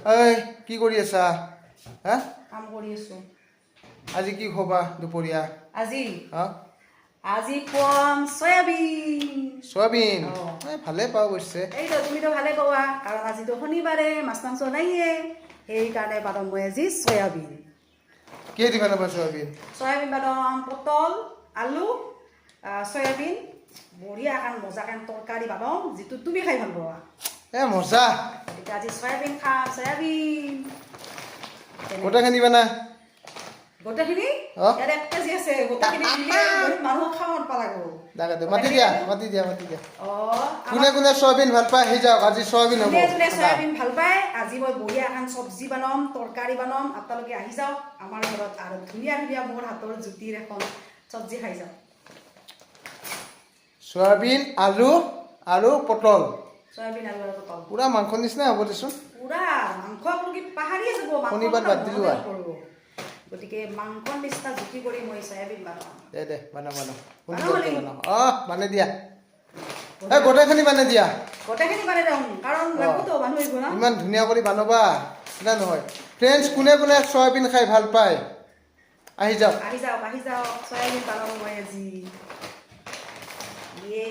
এই কি কৰি আছা হা কাম কৰি আছো আজি কি খোৱা দুপৰীয়া আজি হা আজি কম সয়াবিন সয়াবিন ভালে পাওঁ অৱশ্যে এইটো তুমিতো ভালে পোৱা কাৰণ আজিতো শনিবাৰে মাছ মাংস নাইয়ে সেইকাৰণে বাদাম মই আজি সয়াবিন কিহে দি বনাবা সয়াবিন সয়াবিন বাদাম পটল আলু সয়াবিন বঢ়িয়া এখন মজাকান তৰকাৰী বাদাম যিটো তুমি খাই ভাল পোৱা মজা গতিকে আজি সয়াবিন খাম সয়াবিন গোটেইখিনি বানা গোটেইখিনি অ ইয়াত 1 কেজি আছে গোটেইখিনি দিলে মানুহ খাওঁত পালাগো দাগাতে মাতি দিয়া অ কোনে কোনে সয়াবিন ভাল পায় আহি যাওক আজি সয়াবিন হ'ব যোনে সয়াবিন ভাল পায় আজি মই বঢ়িয়া এখন চব্জি বনাম তৰকাৰী বনাম আপোনালোকে আহি যাওক আমাৰ ঘৰত আৰু ধুনীয়া ধুনীয়া মোৰ হাতৰ জুতিৰ এখন চব্জি খাই যাওক সয়াবিন আলু আৰু পটল সয়াবিন আলু আৰু পটল পুৰা মাংস নিচিনা হ'ব দেচোন পুৰা মাংস আপোনালোকে পাহাৰীয়ে যাব শনিবাৰ বাদ দিলো গতিকে মাংসৰ নিচিনা জুতি কৰি মই সয়াবিন বনাম দে বনাও মানে দিয়া গোটেইখিনি মানে দিয়া গোটেইখিনি বানে দিওঁ কাৰণ লাগবতো মানুহ আহিব না ইমান ধুনীয়া কৰি বনাবা না নহয় ফ্ৰেণ্ডছ কোনে কোনে সয়াবিন খাই ভাল পায় আহি যাওক সয়াবিন বনাম মই আজি ইয়ে